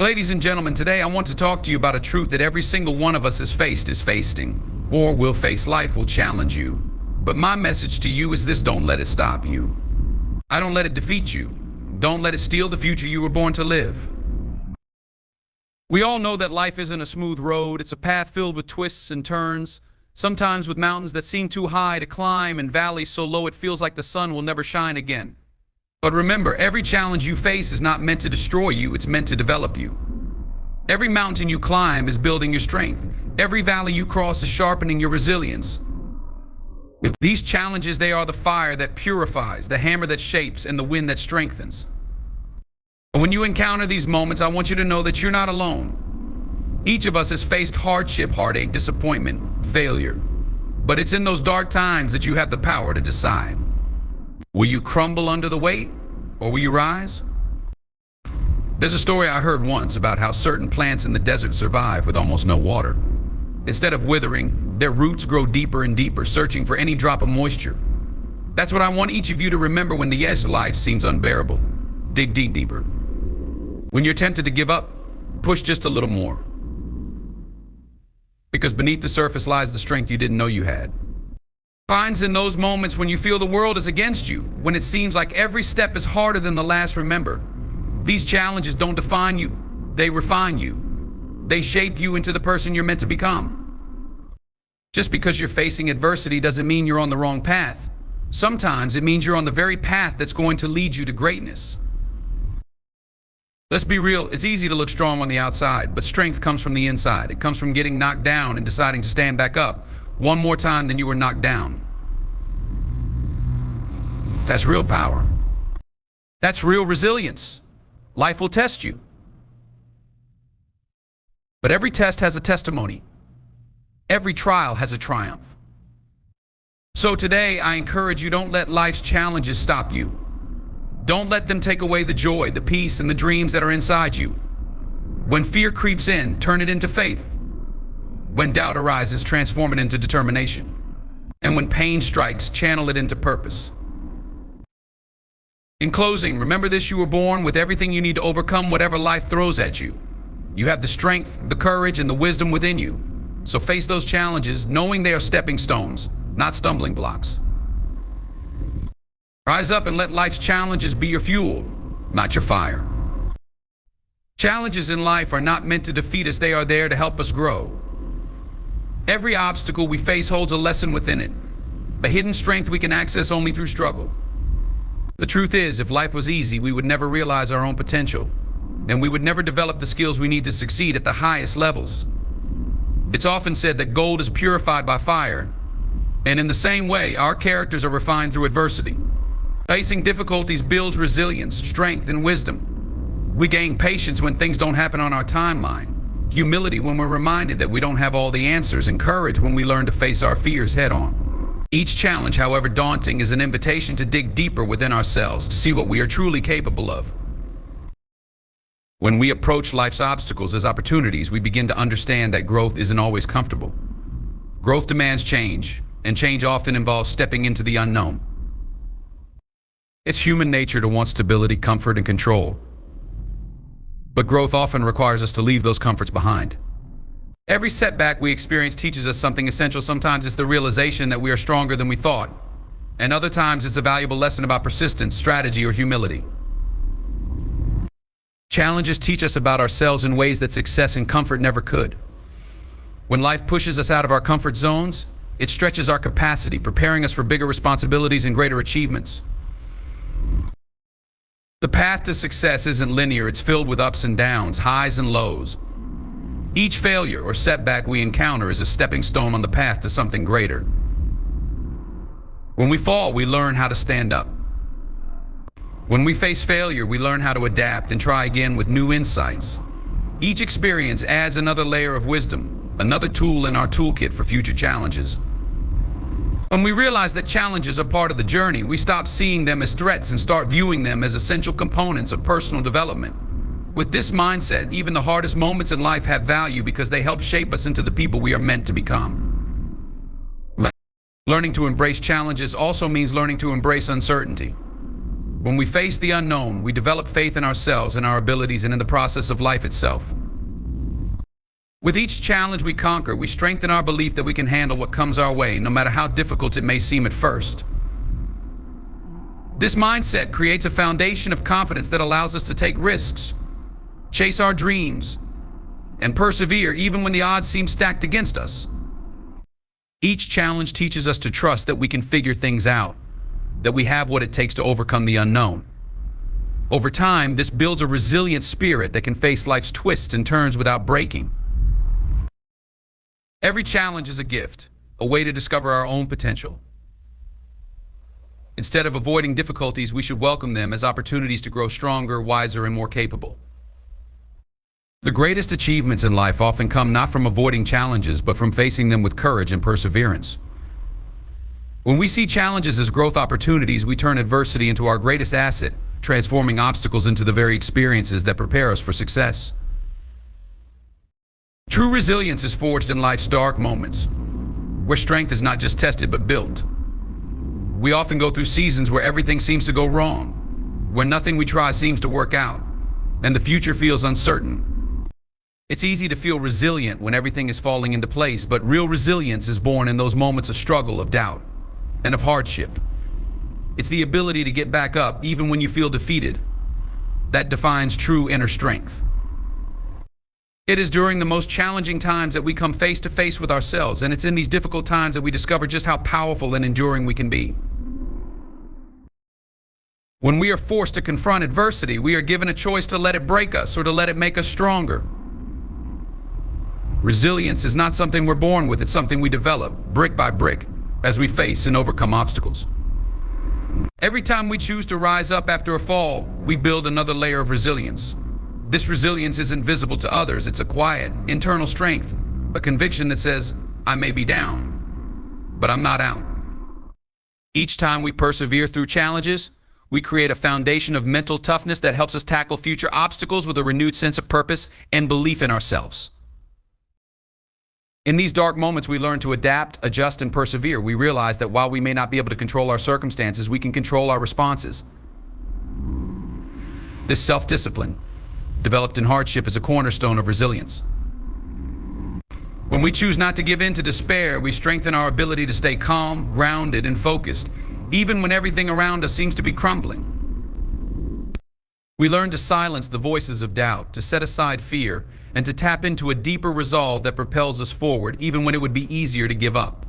Ladies and gentlemen, today I want to talk to you about a truth that every single one of us is facing, or will face. Life will challenge you. But my message to you is this: don't let it stop you. I don't let it defeat you. Don't let it steal the future you were born to live. We all know that life isn't a smooth road. It's a path filled with twists and turns, sometimes with mountains that seem too high to climb and valleys so low it feels like the sun will never shine again. But remember, every challenge you face is not meant to destroy you, it's meant to develop you. Every mountain you climb is building your strength. Every valley you cross is sharpening your resilience. These challenges, they are the fire that purifies, the hammer that shapes, and the wind that strengthens. When you encounter these moments, I want you to know that you're not alone. Each of us has faced hardship, heartache, disappointment, failure. But it's in those dark times that you have the power to decide. Will you crumble under the weight, or will you rise? There's a story I heard once about how certain plants in the desert survive with almost no water. Instead of withering, their roots grow deeper and deeper, searching for any drop of moisture. That's what I want each of you to remember when the edge of life seems unbearable. Dig deeper. When you're tempted to give up, push just a little more. Because beneath the surface lies the strength you didn't know you had. Finds in those moments when you feel the world is against you, when it seems like every step is harder than the last. Remember, these challenges don't define you, they refine you. They shape you into the person you're meant to become. Just because you're facing adversity doesn't mean you're on the wrong path. Sometimes it means you're on the very path that's going to lead you to greatness. Let's be real, it's easy to look strong on the outside, but strength comes from the inside. It comes from getting knocked down and deciding to stand back up one more time than you were knocked down. That's real power. That's real resilience. Life will test you. But every test has a testimony. Every trial has a triumph. So today, I encourage you, don't let life's challenges stop you. Don't let them take away the joy, the peace, and the dreams that are inside you. When fear creeps in, turn it into faith. When doubt arises, transform it into determination. And when pain strikes, channel it into purpose. In closing, remember this: you were born with everything you need to overcome whatever life throws at you. You have the strength, the courage, and the wisdom within you. So face those challenges, knowing they are stepping stones, not stumbling blocks. Rise up and let life's challenges be your fuel, not your fire. Challenges in life are not meant to defeat us, they are there to help us grow. Every obstacle we face holds a lesson within it, a hidden strength we can access only through struggle. The truth is, if life was easy, we would never realize our own potential, and we would never develop the skills we need to succeed at the highest levels. It's often said that gold is purified by fire, and in the same way, our characters are refined through adversity. Facing difficulties builds resilience, strength, and wisdom. We gain patience when things don't happen on our timeline, humility when we're reminded that we don't have all the answers, and courage when we learn to face our fears head on. Each challenge, however daunting, is an invitation to dig deeper within ourselves, to see what we are truly capable of. When we approach life's obstacles as opportunities, we begin to understand that growth isn't always comfortable. Growth demands change, and change often involves stepping into the unknown. It's human nature to want stability, comfort, and control. But growth often requires us to leave those comforts behind. Every setback we experience teaches us something essential. Sometimes it's the realization that we are stronger than we thought, and other times it's a valuable lesson about persistence, strategy, or humility. Challenges teach us about ourselves in ways that success and comfort never could. When life pushes us out of our comfort zones, it stretches our capacity, preparing us for bigger responsibilities and greater achievements. The path to success isn't linear, it's filled with ups and downs, highs and lows. Each failure or setback we encounter is a stepping stone on the path to something greater. When we fall, we learn how to stand up. When we face failure, we learn how to adapt and try again with new insights. Each experience adds another layer of wisdom, another tool in our toolkit for future challenges. When we realize that challenges are part of the journey, we stop seeing them as threats and start viewing them as essential components of personal development. With this mindset, even the hardest moments in life have value because they help shape us into the people we are meant to become. Learning to embrace challenges also means learning to embrace uncertainty. When we face the unknown, we develop faith in ourselves and our abilities and in the process of life itself. With each challenge we conquer, we strengthen our belief that we can handle what comes our way, no matter how difficult it may seem at first. This mindset creates a foundation of confidence that allows us to take risks, chase our dreams, and persevere even when the odds seem stacked against us. Each challenge teaches us to trust that we can figure things out, that we have what it takes to overcome the unknown. Over time, this builds a resilient spirit that can face life's twists and turns without breaking. Every challenge is a gift, a way to discover our own potential. Instead of avoiding difficulties, we should welcome them as opportunities to grow stronger, wiser, and more capable. The greatest achievements in life often come not from avoiding challenges, but from facing them with courage and perseverance. When we see challenges as growth opportunities, we turn adversity into our greatest asset, transforming obstacles into the very experiences that prepare us for success. True resilience is forged in life's dark moments, where strength is not just tested but built. We often go through seasons where everything seems to go wrong, where nothing we try seems to work out, and the future feels uncertain. It's easy to feel resilient when everything is falling into place, but real resilience is born in those moments of struggle, of doubt, and of hardship. It's the ability to get back up even when you feel defeated that defines true inner strength. It is during the most challenging times that we come face to face with ourselves, and it's in these difficult times that we discover just how powerful and enduring we can be. When we are forced to confront adversity, we are given a choice to let it break us or to let it make us stronger. Resilience is not something we're born with, it's something we develop, brick by brick, as we face and overcome obstacles. Every time we choose to rise up after a fall, we build another layer of resilience. This resilience isn't visible to others, it's a quiet, internal strength, a conviction that says, I may be down, but I'm not out. Each time we persevere through challenges, we create a foundation of mental toughness that helps us tackle future obstacles with a renewed sense of purpose and belief in ourselves. In these dark moments, we learn to adapt, adjust, and persevere. We realize that while we may not be able to control our circumstances, we can control our responses. This self-discipline, developed in hardship, is a cornerstone of resilience. When we choose not to give in to despair, we strengthen our ability to stay calm, grounded, and focused, even when everything around us seems to be crumbling. We learn to silence the voices of doubt, to set aside fear, and to tap into a deeper resolve that propels us forward, even when it would be easier to give up.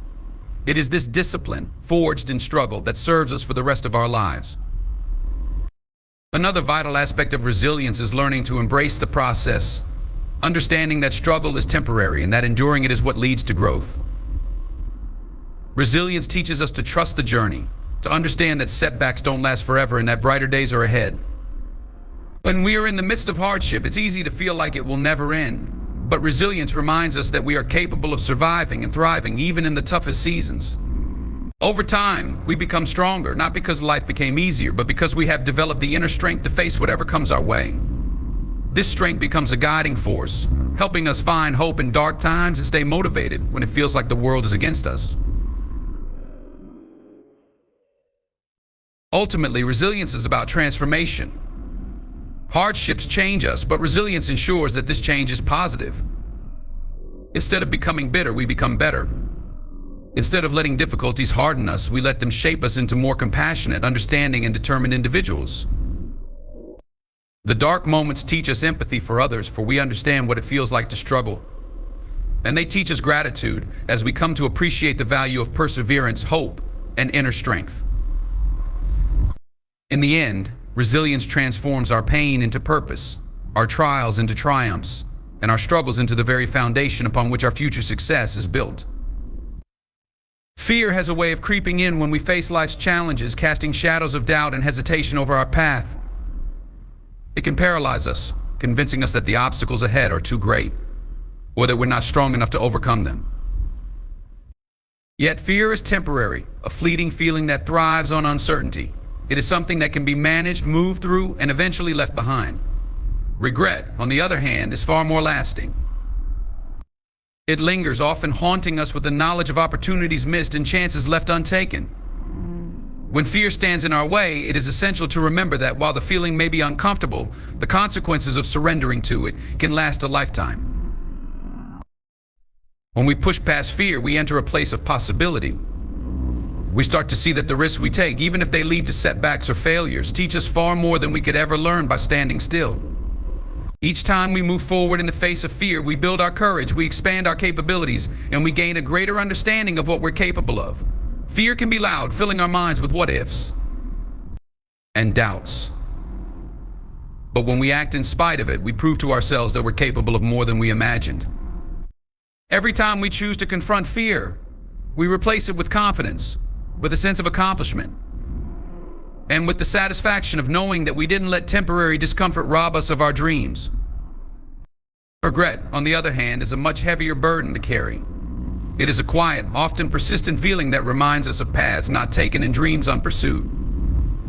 It is this discipline, forged in struggle, that serves us for the rest of our lives. Another vital aspect of resilience is learning to embrace the process, understanding that struggle is temporary and that enduring it is what leads to growth. Resilience teaches us to trust the journey, to understand that setbacks don't last forever and that brighter days are ahead. When we are in the midst of hardship, it's easy to feel like it will never end. But resilience reminds us that we are capable of surviving and thriving even in the toughest seasons. Over time, we become stronger, not because life became easier, but because we have developed the inner strength to face whatever comes our way. This strength becomes a guiding force, helping us find hope in dark times and stay motivated when it feels like the world is against us. Ultimately, resilience is about transformation. Hardships change us, but resilience ensures that this change is positive. Instead of becoming bitter, we become better. Instead of letting difficulties harden us, we let them shape us into more compassionate, understanding, and determined individuals. The dark moments teach us empathy for others, for we understand what it feels like to struggle. And they teach us gratitude as we come to appreciate the value of perseverance, hope, and inner strength. In the end, resilience transforms our pain into purpose, our trials into triumphs, and our struggles into the very foundation upon which our future success is built. Fear has a way of creeping in when we face life's challenges, casting shadows of doubt and hesitation over our path. It can paralyze us, convincing us that the obstacles ahead are too great, or that we're not strong enough to overcome them. Yet fear is temporary, a fleeting feeling that thrives on uncertainty. It is something that can be managed, moved through, and eventually left behind. Regret, on the other hand, is far more lasting. It lingers, often haunting us with the knowledge of opportunities missed and chances left untaken. When fear stands in our way, it is essential to remember that while the feeling may be uncomfortable, the consequences of surrendering to it can last a lifetime. When we push past fear, we enter a place of possibility. We start to see that the risks we take, even if they lead to setbacks or failures, teach us far more than we could ever learn by standing still. Each time we move forward in the face of fear, we build our courage, we expand our capabilities, and we gain a greater understanding of what we're capable of. Fear can be loud, filling our minds with what-ifs and doubts. But when we act in spite of it, we prove to ourselves that we're capable of more than we imagined. Every time we choose to confront fear, we replace it with confidence, with a sense of accomplishment, and with the satisfaction of knowing that we didn't let temporary discomfort rob us of our dreams. Regret, on the other hand, is a much heavier burden to carry. It is a quiet, often persistent feeling that reminds us of paths not taken and dreams unpursued.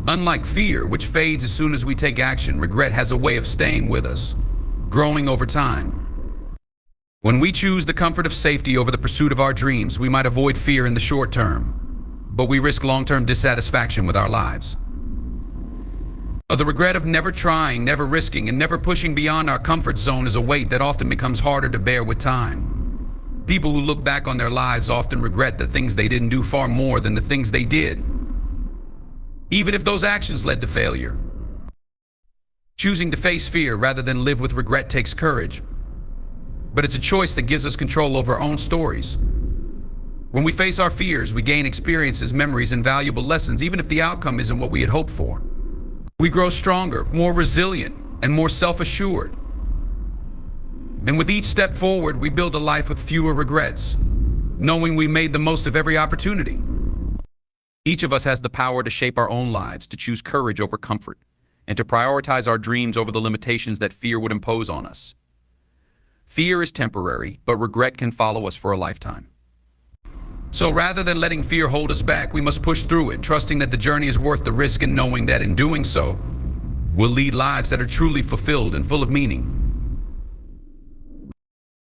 Unlike fear, which fades as soon as we take action, regret has a way of staying with us, growing over time. When we choose the comfort of safety over the pursuit of our dreams, we might avoid fear in the short term, but we risk long-term dissatisfaction with our lives. The regret of never trying, never risking, and never pushing beyond our comfort zone is a weight that often becomes harder to bear with time. People who look back on their lives often regret the things they didn't do far more than the things they did, even if those actions led to failure. Choosing to face fear rather than live with regret takes courage, but it's a choice that gives us control over our own stories. When we face our fears, we gain experiences, memories, and valuable lessons, even if the outcome isn't what we had hoped for. We grow stronger, more resilient, and more self-assured. And with each step forward, we build a life with fewer regrets, knowing we made the most of every opportunity. Each of us has the power to shape our own lives, to choose courage over comfort, and to prioritize our dreams over the limitations that fear would impose on us. Fear is temporary, but regret can follow us for a lifetime. So rather than letting fear hold us back, we must push through it, trusting that the journey is worth the risk and knowing that in doing so, we'll lead lives that are truly fulfilled and full of meaning.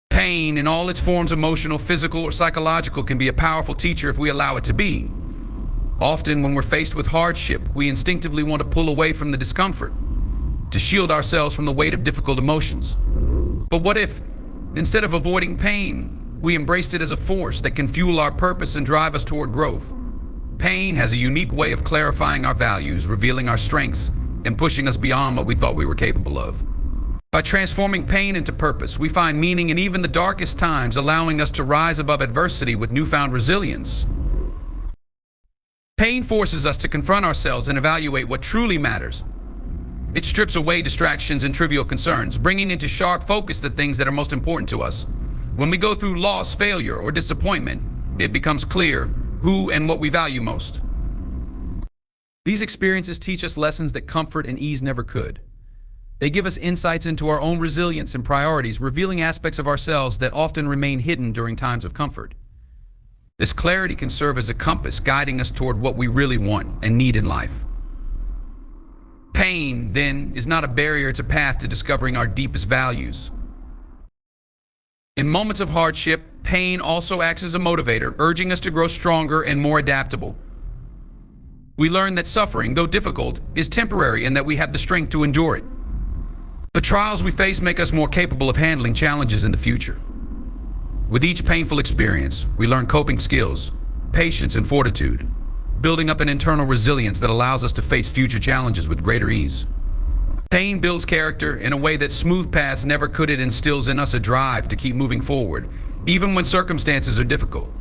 Pain, in all its forms, emotional, physical, or psychological, can be a powerful teacher if we allow it to be. Often, when we're faced with hardship, we instinctively want to pull away from the discomfort, to shield ourselves from the weight of difficult emotions. But what if, instead of avoiding pain, we embraced it as a force that can fuel our purpose and drive us toward growth? Pain has a unique way of clarifying our values, revealing our strengths, and pushing us beyond what we thought we were capable of. By transforming pain into purpose, we find meaning in even the darkest times, allowing us to rise above adversity with newfound resilience. Pain forces us to confront ourselves and evaluate what truly matters. It strips away distractions and trivial concerns, bringing into sharp focus the things that are most important to us. When we go through loss, failure, or disappointment, it becomes clear who and what we value most. These experiences teach us lessons that comfort and ease never could. They give us insights into our own resilience and priorities, revealing aspects of ourselves that often remain hidden during times of comfort. This clarity can serve as a compass, guiding us toward what we really want and need in life. Pain, then, is not a barrier, it's a path to discovering our deepest values. In moments of hardship, pain also acts as a motivator, urging us to grow stronger and more adaptable. We learn that suffering, though difficult, is temporary and that we have the strength to endure it. The trials we face make us more capable of handling challenges in the future. With each painful experience, we learn coping skills, patience, and fortitude, building up an internal resilience that allows us to face future challenges with greater ease. Pain builds character in a way that smooth paths never could. It instills in us a drive to keep moving forward, even when circumstances are difficult.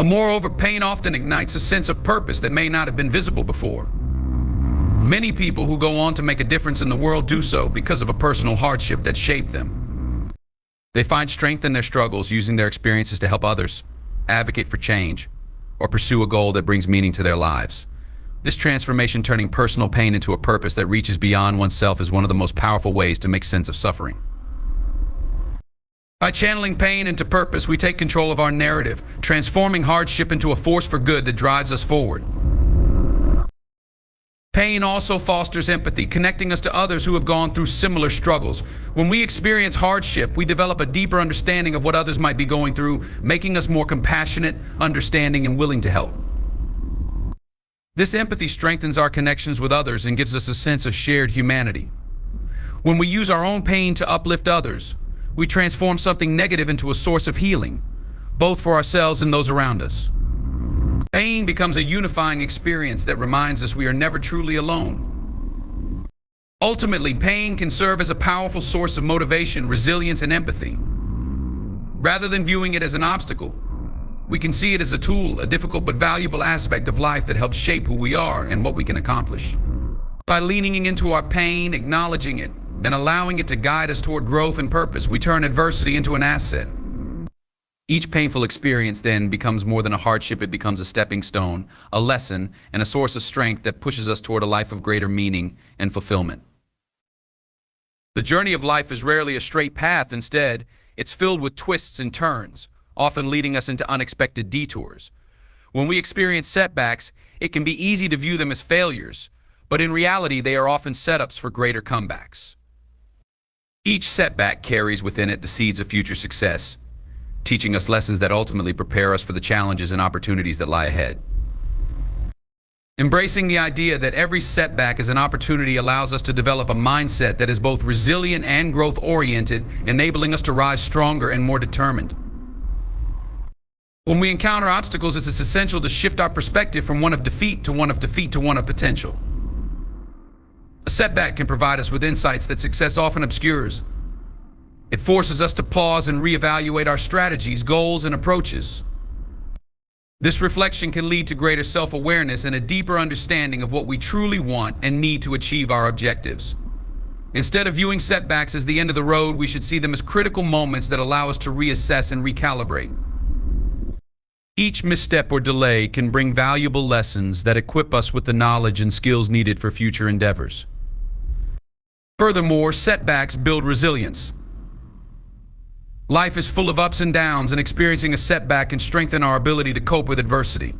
Moreover, pain often ignites a sense of purpose that may not have been visible before. Many people who go on to make a difference in the world do so because of a personal hardship that shaped them. They find strength in their struggles, using their experiences to help others, advocate for change, or pursue a goal that brings meaning to their lives. This transformation, turning personal pain into a purpose that reaches beyond oneself, is one of the most powerful ways to make sense of suffering. By channeling pain into purpose, we take control of our narrative, transforming hardship into a force for good that drives us forward. Pain also fosters empathy, connecting us to others who have gone through similar struggles. When we experience hardship, we develop a deeper understanding of what others might be going through, making us more compassionate, understanding, and willing to help. This empathy strengthens our connections with others and gives us a sense of shared humanity. When we use our own pain to uplift others, we transform something negative into a source of healing, both for ourselves and those around us. Pain becomes a unifying experience that reminds us we are never truly alone. Ultimately, pain can serve as a powerful source of motivation, resilience, and empathy. Rather than viewing it as an obstacle, we can see it as a tool, a difficult but valuable aspect of life that helps shape who we are and what we can accomplish. By leaning into our pain, acknowledging it, and allowing it to guide us toward growth and purpose, we turn adversity into an asset. Each painful experience then becomes more than a hardship. It becomes a stepping stone, a lesson, and a source of strength that pushes us toward a life of greater meaning and fulfillment. The journey of life is rarely a straight path. Instead, it's filled with twists and turns, often leading us into unexpected detours. When we experience setbacks, it can be easy to view them as failures, but in reality, they are often setups for greater comebacks. Each setback carries within it the seeds of future success, teaching us lessons that ultimately prepare us for the challenges and opportunities that lie ahead. Embracing the idea that every setback is an opportunity allows us to develop a mindset that is both resilient and growth-oriented, enabling us to rise stronger and more determined. When we encounter obstacles, it's essential to shift our perspective from one of defeat to one of potential. A setback can provide us with insights that success often obscures. It forces us to pause and reevaluate our strategies, goals, and approaches. This reflection can lead to greater self-awareness and a deeper understanding of what we truly want and need to achieve our objectives. Instead of viewing setbacks as the end of the road, we should see them as critical moments that allow us to reassess and recalibrate. Each misstep or delay can bring valuable lessons that equip us with the knowledge and skills needed for future endeavors. Furthermore, setbacks build resilience. Life is full of ups and downs, and experiencing a setback can strengthen our ability to cope with adversity.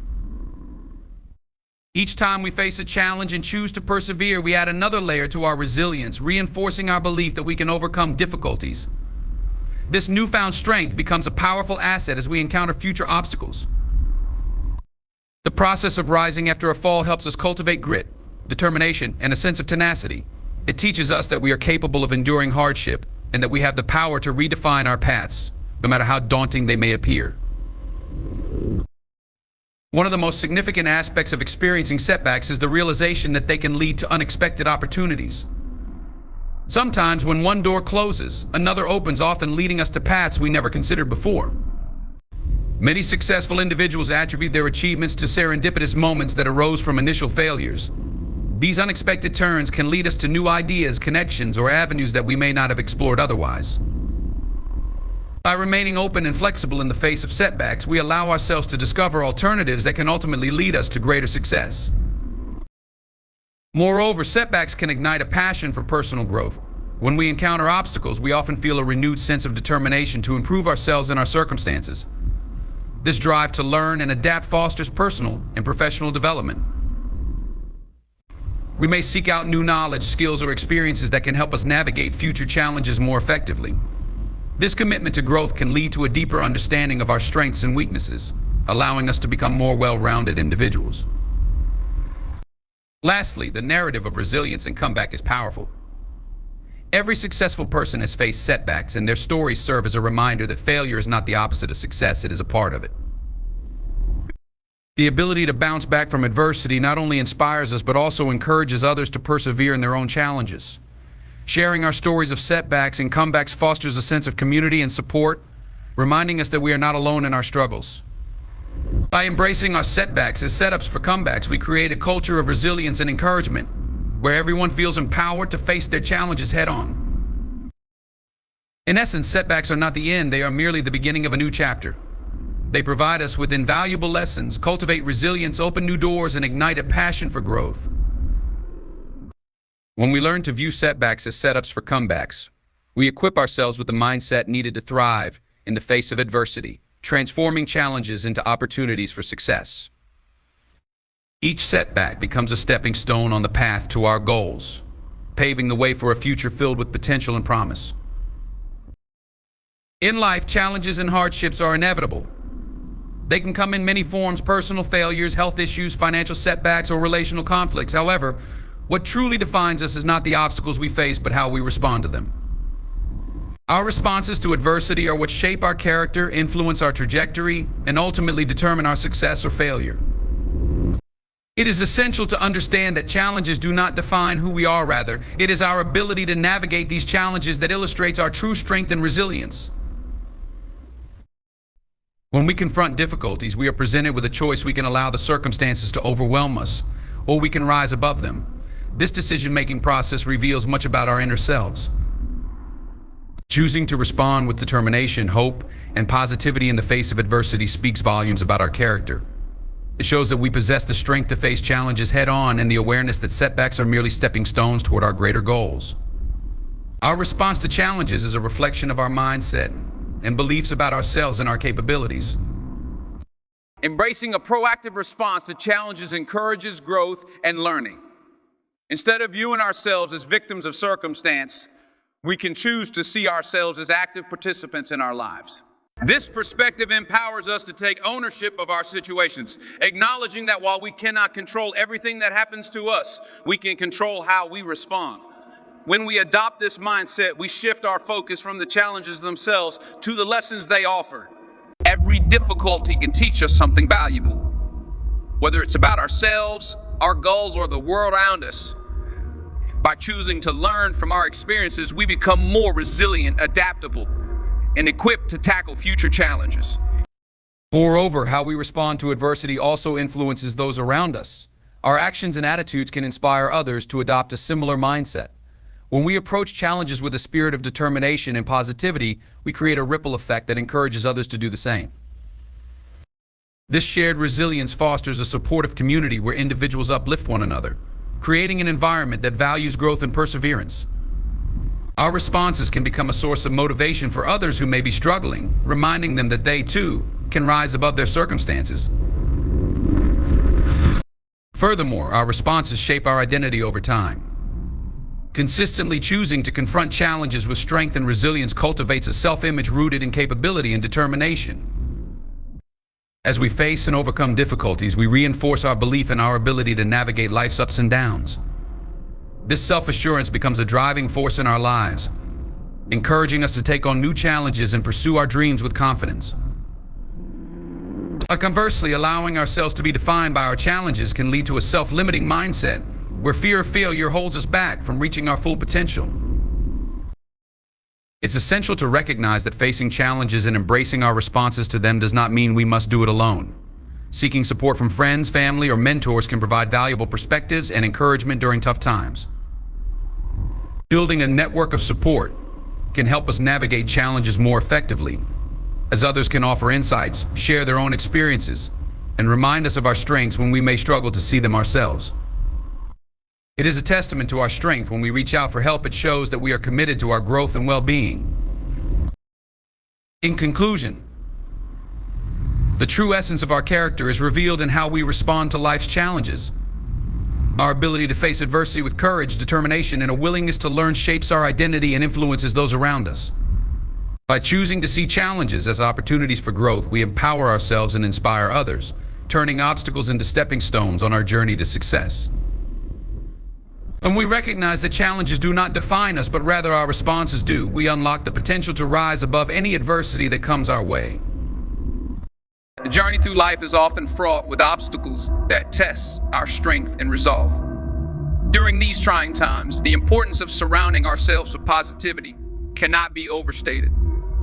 Each time we face a challenge and choose to persevere, we add another layer to our resilience, reinforcing our belief that we can overcome difficulties. This newfound strength becomes a powerful asset as we encounter future obstacles. The process of rising after a fall helps us cultivate grit, determination, and a sense of tenacity. It teaches us that we are capable of enduring hardship and that we have the power to redefine our paths, no matter how daunting they may appear. One of the most significant aspects of experiencing setbacks is the realization that they can lead to unexpected opportunities. Sometimes when one door closes, another opens, often leading us to paths we never considered before. Many successful individuals attribute their achievements to serendipitous moments that arose from initial failures. These unexpected turns can lead us to new ideas, connections, or avenues that we may not have explored otherwise. By remaining open and flexible in the face of setbacks, we allow ourselves to discover alternatives that can ultimately lead us to greater success. Moreover, setbacks can ignite a passion for personal growth. When we encounter obstacles, we often feel a renewed sense of determination to improve ourselves and our circumstances. This drive to learn and adapt fosters personal and professional development. We may seek out new knowledge, skills, or experiences that can help us navigate future challenges more effectively. This commitment to growth can lead to a deeper understanding of our strengths and weaknesses, allowing us to become more well-rounded individuals. Lastly, the narrative of resilience and comeback is powerful. Every successful person has faced setbacks, and their stories serve as a reminder that failure is not the opposite of success, it is a part of it. The ability to bounce back from adversity not only inspires us, but also encourages others to persevere in their own challenges. Sharing our stories of setbacks and comebacks fosters a sense of community and support, reminding us that we are not alone in our struggles. By embracing our setbacks as setups for comebacks, we create a culture of resilience and encouragement, where everyone feels empowered to face their challenges head-on. In essence, setbacks are not the end, they are merely the beginning of a new chapter. They provide us with invaluable lessons, cultivate resilience, open new doors, and ignite a passion for growth. When we learn to view setbacks as setups for comebacks, we equip ourselves with the mindset needed to thrive in the face of adversity, transforming challenges into opportunities for success. Each setback becomes a stepping stone on the path to our goals, paving the way for a future filled with potential and promise. In life, challenges and hardships are inevitable. They can come in many forms: personal failures, health issues, financial setbacks, or relational conflicts. However, what truly defines us is not the obstacles we face, but how we respond to them. Our responses to adversity are what shape our character, influence our trajectory, and ultimately determine our success or failure. It is essential to understand that challenges do not define who we are. Rather, it is our ability to navigate these challenges that illustrates our true strength and resilience. When we confront difficulties, we are presented with a choice. We can allow the circumstances to overwhelm us, or we can rise above them. This decision-making process reveals much about our inner selves. Choosing to respond with determination, hope, and positivity in the face of adversity speaks volumes about our character. It shows that we possess the strength to face challenges head-on and the awareness that setbacks are merely stepping stones toward our greater goals. Our response to challenges is a reflection of our mindset and beliefs about ourselves and our capabilities. Embracing a proactive response to challenges encourages growth and learning. Instead of viewing ourselves as victims of circumstance, we can choose to see ourselves as active participants in our lives. This perspective empowers us to take ownership of our situations, acknowledging that while we cannot control everything that happens to us, we can control how we respond. When we adopt this mindset, we shift our focus from the challenges themselves to the lessons they offer. Every difficulty can teach us something valuable, whether it's about ourselves, our goals, or the world around us. By choosing to learn from our experiences, we become more resilient, adaptable, and equipped to tackle future challenges. Moreover, how we respond to adversity also influences those around us. Our actions and attitudes can inspire others to adopt a similar mindset. When we approach challenges with a spirit of determination and positivity, we create a ripple effect that encourages others to do the same. This shared resilience fosters a supportive community where individuals uplift one another, creating an environment that values growth and perseverance. Our responses can become a source of motivation for others who may be struggling, reminding them that they, too, can rise above their circumstances. Furthermore, our responses shape our identity over time. Consistently choosing to confront challenges with strength and resilience cultivates a self-image rooted in capability and determination. As we face and overcome difficulties, we reinforce our belief in our ability to navigate life's ups and downs. This self-assurance becomes a driving force in our lives, encouraging us to take on new challenges and pursue our dreams with confidence. Conversely, allowing ourselves to be defined by our challenges can lead to a self-limiting mindset, where fear of failure holds us back from reaching our full potential. It's essential to recognize that facing challenges and embracing our responses to them does not mean we must do it alone. Seeking support from friends, family, or mentors can provide valuable perspectives and encouragement during tough times. Building a network of support can help us navigate challenges more effectively, as others can offer insights, share their own experiences, and remind us of our strengths when we may struggle to see them ourselves. It is a testament to our strength when we reach out for help. It shows that we are committed to our growth and well-being. In conclusion, the true essence of our character is revealed in how we respond to life's challenges. Our ability to face adversity with courage, determination, and a willingness to learn shapes our identity and influences those around us. By choosing to see challenges as opportunities for growth, we empower ourselves and inspire others, turning obstacles into stepping stones on our journey to success. When we recognize that challenges do not define us, but rather our responses do, we unlock the potential to rise above any adversity that comes our way. The journey through life is often fraught with obstacles that test our strength and resolve. During these trying times, the importance of surrounding ourselves with positivity cannot be overstated.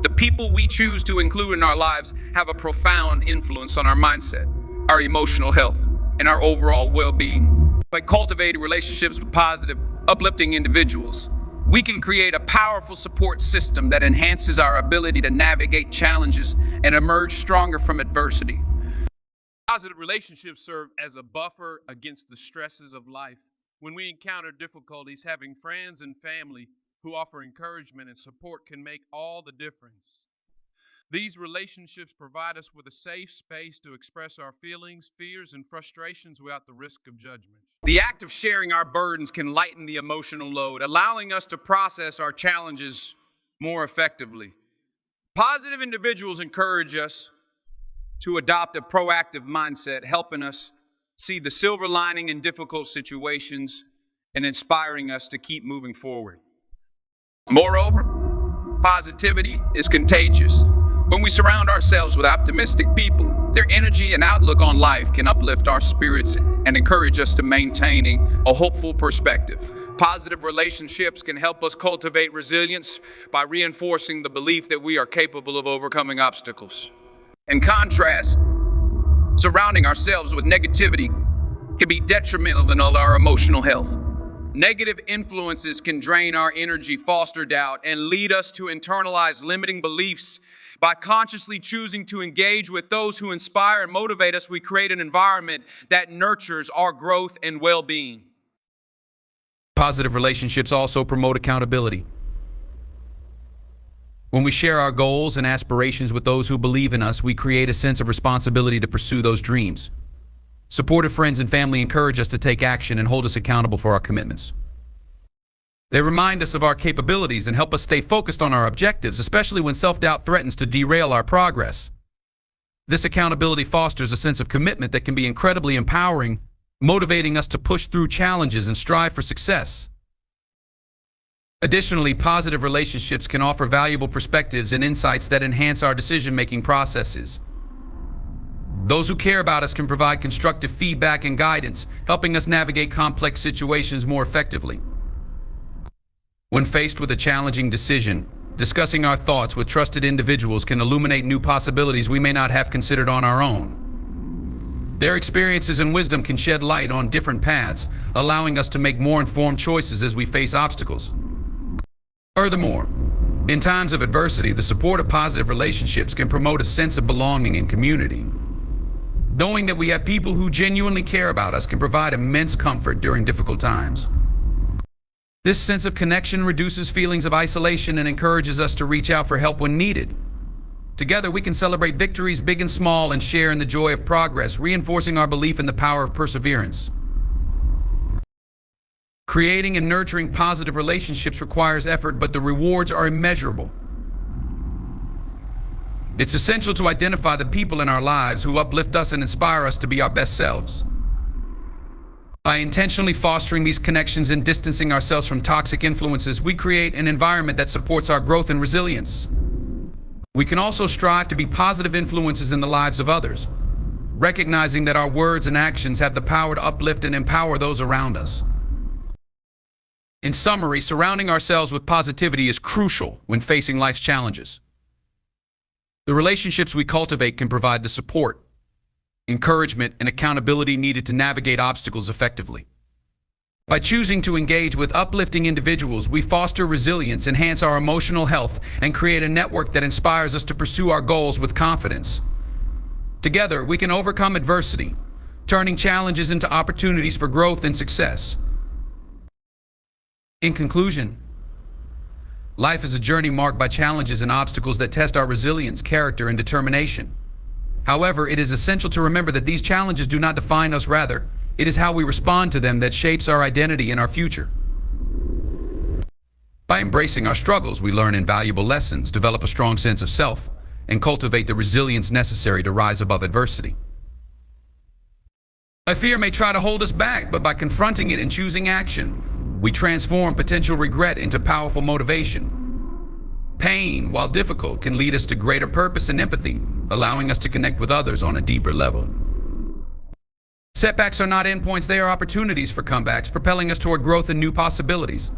The people we choose to include in our lives have a profound influence on our mindset, our emotional health, and our overall well-being. By cultivating relationships with positive, uplifting individuals, we can create a powerful support system that enhances our ability to navigate challenges and emerge stronger from adversity. Positive relationships serve as a buffer against the stresses of life. When we encounter difficulties, having friends and family who offer encouragement and support can make all the difference. These relationships provide us with a safe space to express our feelings, fears, and frustrations without the risk of judgment. The act of sharing our burdens can lighten the emotional load, allowing us to process our challenges more effectively. Positive individuals encourage us to adopt a proactive mindset, helping us see the silver lining in difficult situations and inspiring us to keep moving forward. Moreover, positivity is contagious. When we surround ourselves with optimistic people, their energy and outlook on life can uplift our spirits and encourage us to maintaining a hopeful perspective. Positive relationships can help us cultivate resilience by reinforcing the belief that we are capable of overcoming obstacles. In contrast, surrounding ourselves with negativity can be detrimental to our emotional health. Negative influences can drain our energy, foster doubt, and lead us to internalize limiting beliefs. By consciously choosing to engage with those who inspire and motivate us, we create an environment that nurtures our growth and well-being. Positive relationships also promote accountability. When we share our goals and aspirations with those who believe in us, we create a sense of responsibility to pursue those dreams. Supportive friends and family encourage us to take action and hold us accountable for our commitments. They remind us of our capabilities and help us stay focused on our objectives, especially when self-doubt threatens to derail our progress. This accountability fosters a sense of commitment that can be incredibly empowering, motivating us to push through challenges and strive for success. Additionally, positive relationships can offer valuable perspectives and insights that enhance our decision-making processes. Those who care about us can provide constructive feedback and guidance, helping us navigate complex situations more effectively. When faced with a challenging decision, discussing our thoughts with trusted individuals can illuminate new possibilities we may not have considered on our own. Their experiences and wisdom can shed light on different paths, allowing us to make more informed choices as we face obstacles. Furthermore, in times of adversity, the support of positive relationships can promote a sense of belonging and community. Knowing that we have people who genuinely care about us can provide immense comfort during difficult times. This sense of connection reduces feelings of isolation and encourages us to reach out for help when needed. Together, we can celebrate victories big and small and share in the joy of progress, reinforcing our belief in the power of perseverance. Creating and nurturing positive relationships requires effort, but the rewards are immeasurable. It's essential to identify the people in our lives who uplift us and inspire us to be our best selves. By intentionally fostering these connections and distancing ourselves from toxic influences, we create an environment that supports our growth and resilience. We can also strive to be positive influences in the lives of others, recognizing that our words and actions have the power to uplift and empower those around us. In summary, surrounding ourselves with positivity is crucial when facing life's challenges. The relationships we cultivate can provide the support, encouragement, and accountability needed to navigate obstacles effectively. By choosing to engage with uplifting individuals, we foster resilience, enhance our emotional health, and create a network that inspires us to pursue our goals with confidence. Together, we can overcome adversity, turning challenges into opportunities for growth and success. In conclusion, life is a journey marked by challenges and obstacles that test our resilience, character, and determination. However, it is essential to remember that these challenges do not define us. Rather, it is how we respond to them that shapes our identity and our future. By embracing our struggles, we learn invaluable lessons, develop a strong sense of self, and cultivate the resilience necessary to rise above adversity. Fear may try to hold us back, but by confronting it and choosing action, we transform potential regret into powerful motivation. Pain, while difficult, can lead us to greater purpose and empathy, allowing us to connect with others on a deeper level. Setbacks are not endpoints, they are opportunities for comebacks, propelling us toward growth and new possibilities.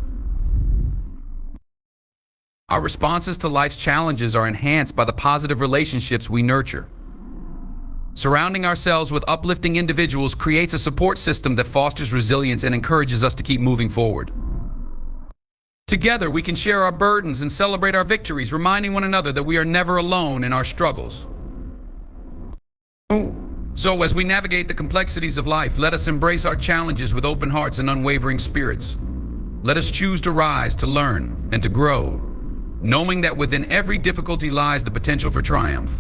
Our responses to life's challenges are enhanced by the positive relationships we nurture. Surrounding ourselves with uplifting individuals creates a support system that fosters resilience and encourages us to keep moving forward. Together, we can share our burdens and celebrate our victories, reminding one another that we are never alone in our struggles. So, as we navigate the complexities of life, let us embrace our challenges with open hearts and unwavering spirits. Let us choose to rise, to learn, and to grow, knowing that within every difficulty lies the potential for triumph.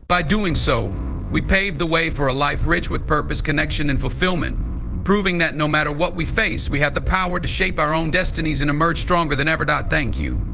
By doing so, we pave the way for a life rich with purpose, connection, and fulfillment, proving that no matter what we face, we have the power to shape our own destinies and emerge stronger than ever. Thank you.